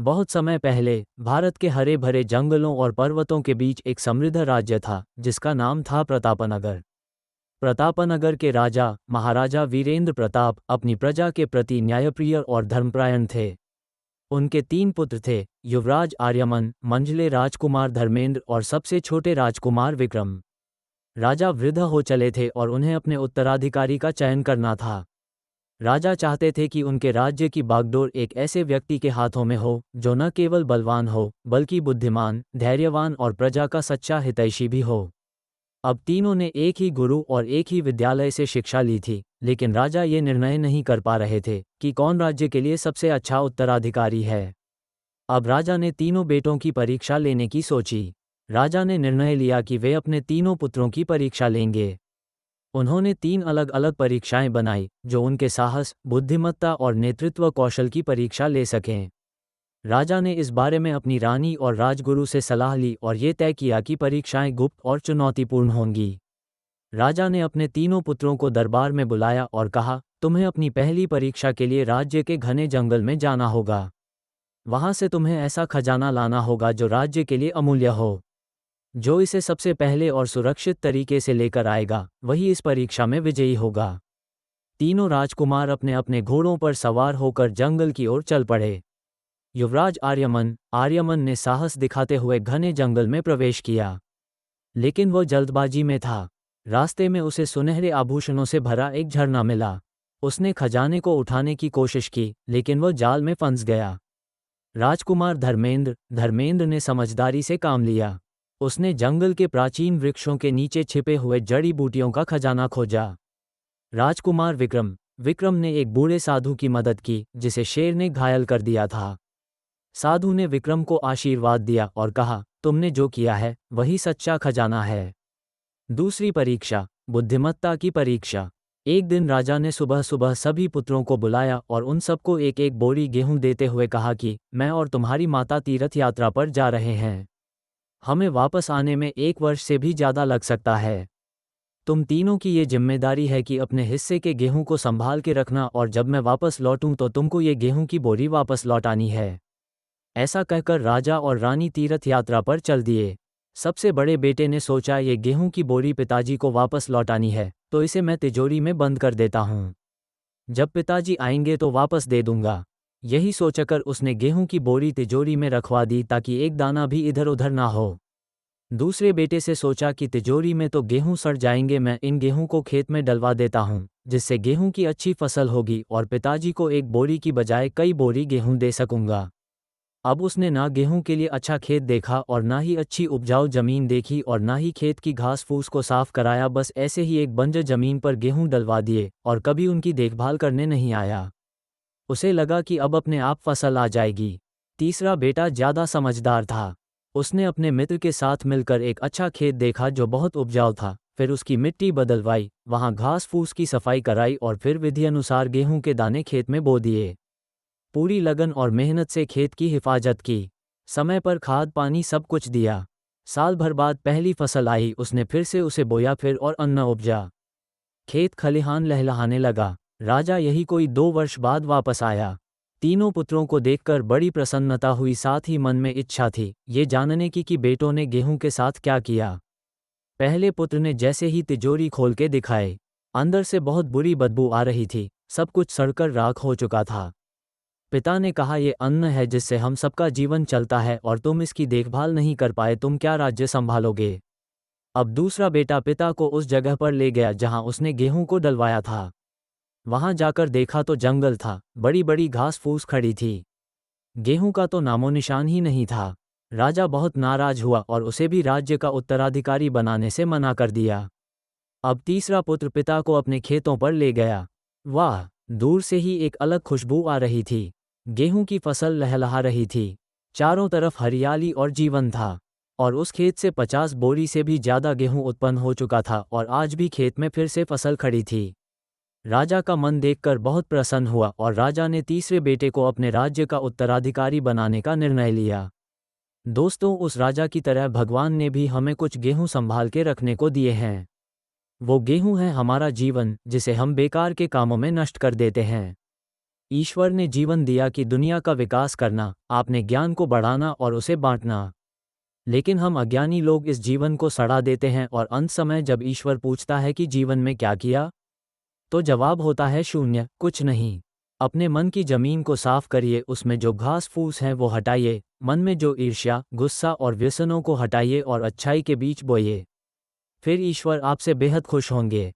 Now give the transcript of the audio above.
बहुत समय पहले भारत के हरे भरे जंगलों और पर्वतों के बीच एक समृद्ध राज्य था जिसका नाम था प्रतापनगर। प्रतापनगर के राजा महाराजा वीरेंद्र प्रताप अपनी प्रजा के प्रति न्यायप्रिय और धर्मपरायण थे। उनके 3 पुत्र थे, युवराज आर्यमन, मंझले राजकुमार धर्मेंद्र और सबसे छोटे राजकुमार विक्रम। राजा वृद्ध हो चले थे और उन्हें अपने उत्तराधिकारी का चयन करना था। राजा चाहते थे कि उनके राज्य की बागडोर एक ऐसे व्यक्ति के हाथों में हो जो न केवल बलवान हो बल्कि बुद्धिमान, धैर्यवान और प्रजा का सच्चा हितैषी भी हो। अब तीनों ने एक ही गुरु और एक ही विद्यालय से शिक्षा ली थी, लेकिन राजा ये निर्णय नहीं कर पा रहे थे कि कौन राज्य के लिए सबसे अच्छा उत्तराधिकारी है। अब राजा ने तीनों बेटों की परीक्षा लेने की सोची। राजा ने निर्णय लिया कि वे अपने तीनों पुत्रों की परीक्षा लेंगे। उन्होंने 3 अलग अलग परीक्षाएं बनाई जो उनके साहस, बुद्धिमत्ता और नेतृत्व कौशल की परीक्षा ले सकें। राजा ने इस बारे में अपनी रानी और राजगुरु से सलाह ली और ये तय किया कि परीक्षाएं गुप्त और चुनौतीपूर्ण होंगी। राजा ने अपने तीनों पुत्रों को दरबार में बुलाया और कहा, तुम्हें अपनी पहली परीक्षा के लिए राज्य के घने जंगल में जाना होगा। वहां से तुम्हें ऐसा खजाना लाना होगा जो राज्य के लिए अमूल्य हो। जो इसे सबसे पहले और सुरक्षित तरीके से लेकर आएगा वही इस परीक्षा में विजयी होगा। तीनों राजकुमार अपने अपने घोड़ों पर सवार होकर जंगल की ओर चल पड़े। युवराज आर्यमन ने साहस दिखाते हुए घने जंगल में प्रवेश किया, लेकिन वह जल्दबाजी में था। रास्ते में उसे सुनहरे आभूषणों से भरा एक झरना मिला। उसने खजाने को उठाने की कोशिश की, लेकिन वह जाल में फंस गया। राजकुमार धर्मेंद्र ने समझदारी से काम लिया। उसने जंगल के प्राचीन वृक्षों के नीचे छिपे हुए जड़ी बूटियों का खजाना खोजा। राजकुमार विक्रम ने एक बूढ़े साधु की मदद की जिसे शेर ने घायल कर दिया था। साधु ने विक्रम को आशीर्वाद दिया और कहा, तुमने जो किया है वही सच्चा खजाना है। दूसरी परीक्षा, बुद्धिमत्ता की परीक्षा। एक दिन राजा ने सुबह सुबह सभी पुत्रों को बुलाया और उन सबको एक एक बोरी गेहूं देते हुए कहा कि मैं और तुम्हारी माता तीर्थ यात्रा पर जा रहे हैं। हमें वापस आने में 1 वर्ष से भी ज़्यादा लग सकता है। तुम तीनों की ये जिम्मेदारी है कि अपने हिस्से के गेहूं को संभाल के रखना और जब मैं वापस लौटूं तो तुमको ये गेहूं की बोरी वापस लौटानी है। ऐसा कहकर राजा और रानी तीर्थ यात्रा पर चल दिए। सबसे बड़े बेटे ने सोचा, ये गेहूं की बोरी पिताजी को वापस लौटानी है तो इसे मैं तिजोरी में बंद कर देता हूँ। जब पिताजी आएंगे तो वापस दे दूंगा। यही सोचकर उसने गेहूं की बोरी तिजोरी में रखवा दी ताकि एक दाना भी इधर उधर ना हो। दूसरे बेटे से सोचा कि तिजोरी में तो गेहूं सड़ जाएंगे, मैं इन गेहूं को खेत में डलवा देता हूं जिससे गेहूं की अच्छी फसल होगी और पिताजी को एक बोरी की बजाय कई बोरी गेहूं दे सकूंगा। अब उसने ना गेहूं के लिए अच्छा खेत देखा और ना ही अच्छी उपजाऊ जमीन देखी और ना ही खेत की घास फूस को साफ कराया। बस ऐसे ही एक बंजर जमीन पर गेहूं डलवा दिए और कभी उनकी देखभाल करने नहीं आया। उसे लगा कि अब अपने आप फसल आ जाएगी। तीसरा बेटा ज़्यादा समझदार था। उसने अपने मित्र के साथ मिलकर एक अच्छा खेत देखा जो बहुत उपजाऊ था। फिर उसकी मिट्टी बदलवाई, वहां घास फूस की सफाई कराई और फिर विधि अनुसार गेहूं के दाने खेत में बो दिए। पूरी लगन और मेहनत से खेत की हिफाजत की, समय पर खाद पानी सब कुछ दिया। साल भर बाद पहली फसल आई, उसने फिर से उसे बोया, फिर और अन्न उपजा। खेत खलिहान लहलहाने लगा। राजा यही कोई 2 वर्ष बाद वापस आया। तीनों पुत्रों को देखकर बड़ी प्रसन्नता हुई, साथ ही मन में इच्छा थी ये जानने की कि बेटों ने गेहूं के साथ क्या किया। पहले पुत्र ने जैसे ही तिजोरी खोल के दिखाए, अंदर से बहुत बुरी बदबू आ रही थी, सब कुछ सड़कर राख हो चुका था। पिता ने कहा, ये अन्न है जिससे हम सबका जीवन चलता है और तुम इसकी देखभाल नहीं कर पाए, तुम क्या राज्य संभालोगे। अब दूसरा बेटा पिता को उस जगह पर ले गया जहां उसने गेहूं को डलवाया था। वहां जाकर देखा तो जंगल था, बड़ी बड़ी घास फूस खड़ी थी। गेहूं का तो नामो निशान ही नहीं था। राजा बहुत नाराज हुआ और उसे भी राज्य का उत्तराधिकारी बनाने से मना कर दिया। अब तीसरा पुत्र पिता को अपने खेतों पर ले गया। वाह, दूर से ही एक अलग खुशबू आ रही थी। गेहूं की फसल लहलहा रही थी, चारों तरफ हरियाली और जीवन था। और उस खेत से 50 बोरी से भी ज्यादा गेहूं उत्पन्न हो चुका था और आज भी खेत में फिर से फसल खड़ी थी। राजा का मन देखकर बहुत प्रसन्न हुआ और राजा ने तीसरे बेटे को अपने राज्य का उत्तराधिकारी बनाने का निर्णय लिया। दोस्तों, उस राजा की तरह भगवान ने भी हमें कुछ गेहूं संभाल के रखने को दिए हैं। वो गेहूं है हमारा जीवन जिसे हम बेकार के कामों में नष्ट कर देते हैं। ईश्वर ने जीवन दिया कि दुनिया का विकास करना, आपने ज्ञान को बढ़ाना और उसे बांटना। लेकिन हम अज्ञानी लोग इस जीवन को सड़ा देते हैं और अंत समय जब ईश्वर पूछता है कि जीवन में क्या किया, तो जवाब होता है शून्य, कुछ नहीं। अपने मन की जमीन को साफ करिए, उसमें जो घास फूस हैं वो हटाइए, मन में जो ईर्ष्या, गुस्सा और व्यसनों को हटाइए और अच्छाई के बीच बोइए। फिर ईश्वर आपसे बेहद खुश होंगे।